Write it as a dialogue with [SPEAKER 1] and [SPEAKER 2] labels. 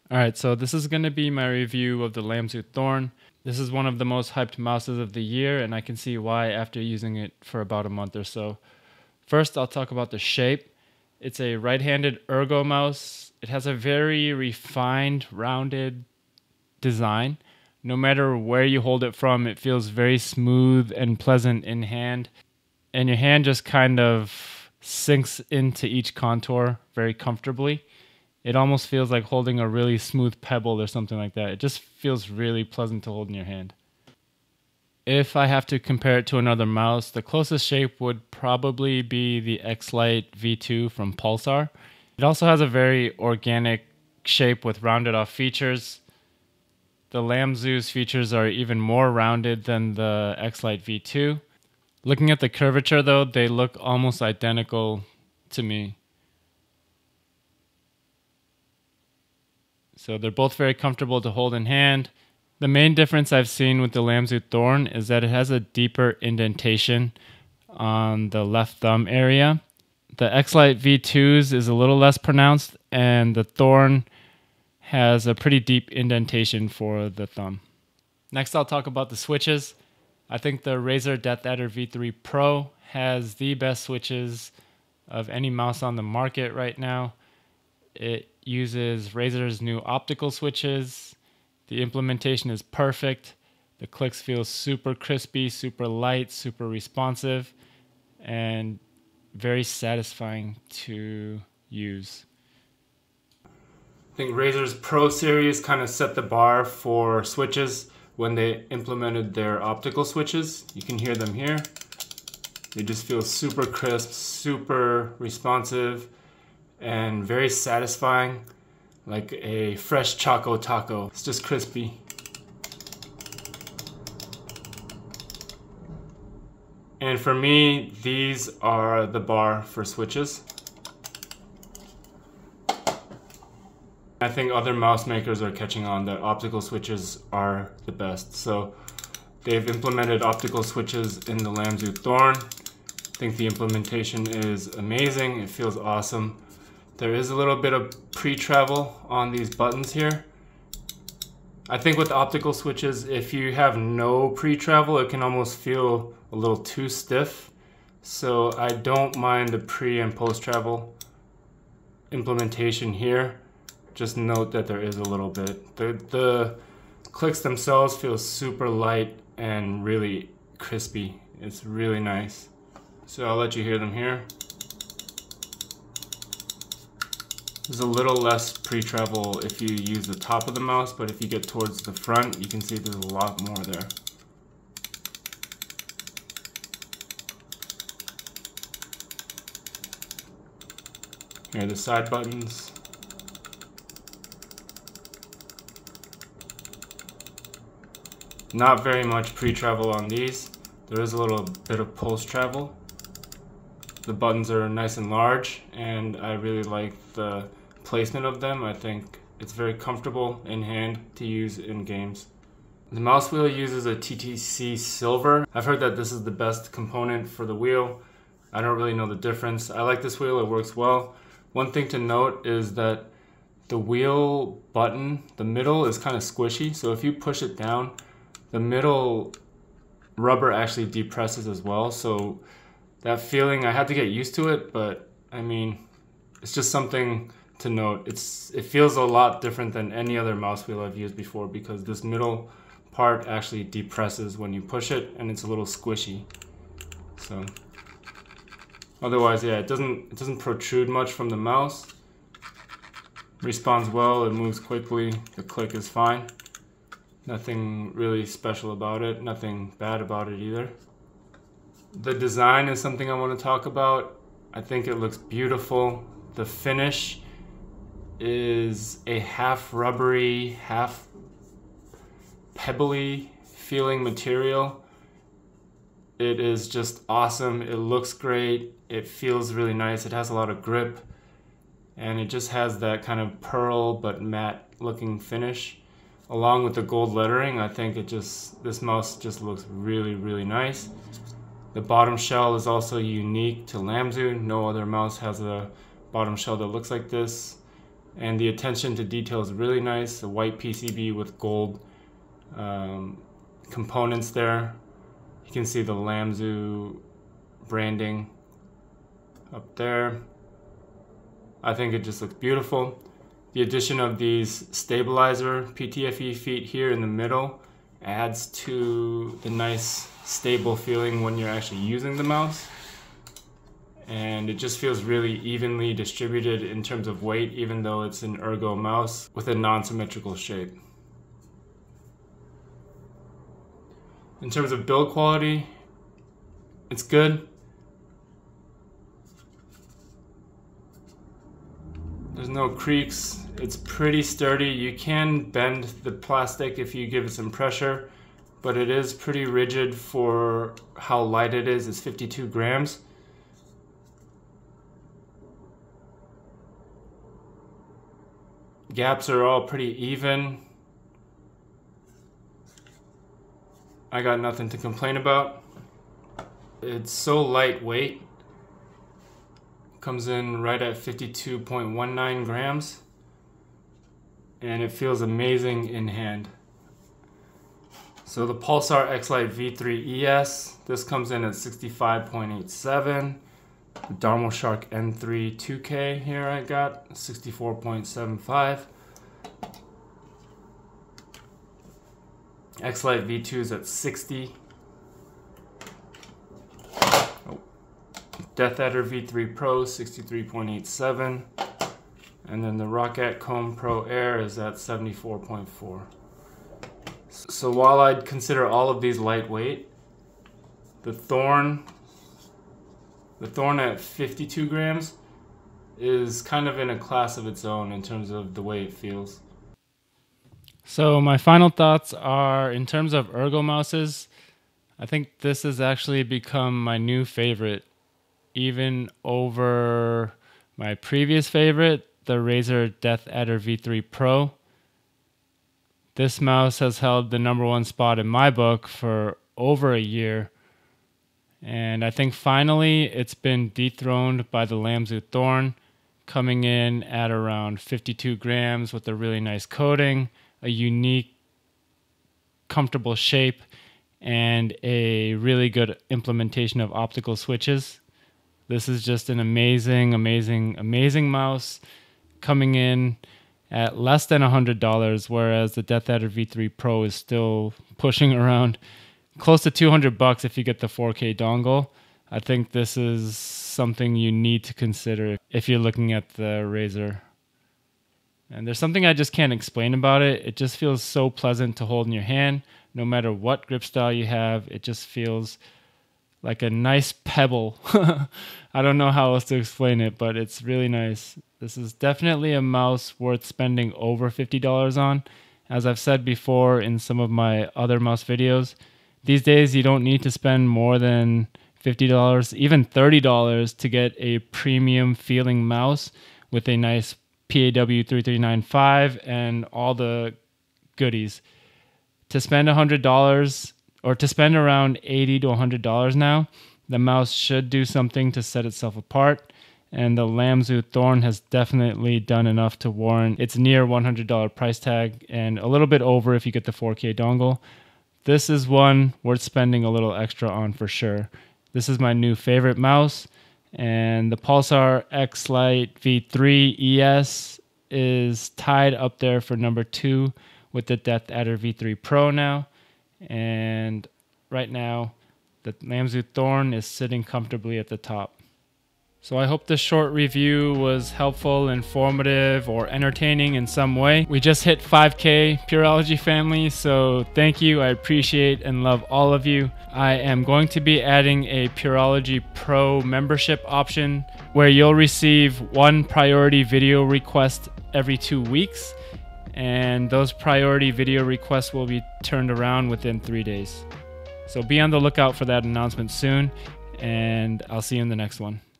[SPEAKER 1] Alright, so this is going to be my review of the Lamzu Thorn. This is one of the most hyped mouses of the year, and I can see why after using it for about a month or so. First, I'll talk about the shape. It's a right-handed Ergo mouse. It has a very refined, rounded design. No matter where you hold it from, it feels very smooth and pleasant in hand. And your hand just kind of sinks into each contour very comfortably. It almost feels like holding a really smooth pebble or something like that. It just feels really pleasant to hold in your hand. If I have to compare it to another mouse, the closest shape would probably be the X-Lite V2 from Pulsar. It also has a very organic shape with rounded off features. The Lamzu's features are even more rounded than the X-Lite V2. Looking at the curvature though, they look almost identical to me. So they're both very comfortable to hold in hand. The main difference I've seen with the Lamzu Thorn is that it has a deeper indentation on the left thumb area. The X-Lite V2's is a little less pronounced, and the Thorn has a pretty deep indentation for the thumb. Next, I'll talk about the switches. I think the Razer DeathAdder V3 Pro has the best switches of any mouse on the market right now. It uses Razer's new optical switches. The implementation is perfect. The clicks feel super crispy, super light, super responsive, and very satisfying to use. I think Razer's Pro series kind of set the bar for switches when they implemented their optical switches. You can hear them here. They just feel super crisp, super responsive, and very satisfying, like a fresh Choco Taco. It's just crispy. And for me, these are the bar for switches. I think other mouse makers are catching on that optical switches are the best. So they've implemented optical switches in the Lamzu Thorn. I think the implementation is amazing. It feels awesome. There is a little bit of pre-travel on these buttons here. I think with optical switches, if you have no pre-travel, it can almost feel a little too stiff. So I don't mind the pre and post-travel implementation here. Just note that there is a little bit. The clicks themselves feel super light and really crispy. It's really nice. So I'll let you hear them here. There's a little less pre-travel if you use the top of the mouse, but if you get towards the front, you can see there's a lot more there. Here are the side buttons. Not very much pre-travel on these. There is a little bit of post-travel. The buttons are nice and large, and I really like the placement of them. I think it's very comfortable in hand to use in games. The mouse wheel uses a TTC silver. I've heard that this is the best component for the wheel. I don't really know the difference. I like this wheel, it works well. One thing to note is that the wheel button, the middle is kind of squishy, so if you push it down, the middle rubber actually depresses as well. So that feeling, I had to get used to it, but I mean, it's just something to note. It feels a lot different than any other mouse wheel I've used before because this middle part actually depresses when you push it, and it's a little squishy. So otherwise, yeah, it doesn't protrude much from the mouse. Responds well, it moves quickly, the click is fine. Nothing really special about it, nothing bad about it either. The design is something I want to talk about. I think it looks beautiful. The finish is a half rubbery, half pebbly feeling material. It is just awesome. It looks great. It feels really nice. It has a lot of grip, and it just has that kind of pearl but matte looking finish. Along with the gold lettering, I think this mouse just looks really, really nice. The bottom shell is also unique to Lamzu. No other mouse has a bottom shell that looks like this. and the attention to detail is really nice. The white PCB with gold components there. You can see the lamzu branding up there. I think it just looks beautiful. The addition of these stabilizer PTFE feet here in the middle adds to the nice stable feeling when you're actually using the mouse. And it just feels really evenly distributed in terms of weight, even though it's an Ergo mouse with a non-symmetrical shape. In terms of build quality, it's good. There's no creaks. It's pretty sturdy. You can bend the plastic if you give it some pressure, but it is pretty rigid for how light it is. It's 52 grams. Gaps are all pretty even. I got nothing to complain about. It's so lightweight. Comes in right at 52.19 grams. And it feels amazing in hand. So the Pulsar X-Lite V3 ES, this comes in at 65.87. The Darmo Shark N3 2K here I got 64.75. X-Lite V2 is at 60. Death Adder V3 Pro 63.87. And then the Roccat Comb Pro Air is at 74.4. So while I'd consider all of these lightweight, the Thorn at 52 grams is kind of in a class of its own in terms of the way it feels. So my final thoughts are, in terms of Ergo mouses, I think this has actually become my new favorite, even over my previous favorite, the Razer Death Adder V3 Pro. This mouse has held the #1 spot in my book for over a year. And I think finally it's been dethroned by the Lamzu Thorn, coming in at around 52 grams with a really nice coating, a unique, comfortable shape, and a really good implementation of optical switches. This is just an amazing, amazing, amazing mouse, coming in at less than $100, whereas the Death Adder V3 Pro is still pushing around close to $200 if you get the 4K dongle. I think this is something you need to consider if you're looking at the Razer. And there's something I just can't explain about it. It just feels so pleasant to hold in your hand. No matter what grip style you have, it just feels like a nice pebble. I don't know how else to explain it, but it's really nice. This is definitely a mouse worth spending over $50 on. As I've said before in some of my other mouse videos, these days you don't need to spend more than $50, even $30 to get a premium feeling mouse with a nice PAW3395 and all the goodies. To spend $100, or to spend around $80 to $100 now, the mouse should do something to set itself apart, and the Lamzu Thorn has definitely done enough to warrant its near $100 price tag, and a little bit over if you get the 4K dongle. This is one worth spending a little extra on for sure. This is my new favorite mouse, and the Pulsar X-Lite V3 ES is tied up there for #2 with the Death Adder V3 Pro now. And right now, the Lamzu Thorn is sitting comfortably at the top. So I hope this short review was helpful, informative, or entertaining in some way. We just hit 5K Pyurologie family, so thank you. I appreciate and love all of you. I am going to be adding a Pyurologie Pro membership option where you'll receive one priority video request every 2 weeks, and those priority video requests will be turned around within 3 days. So be on the lookout for that announcement soon, and I'll see you in the next one.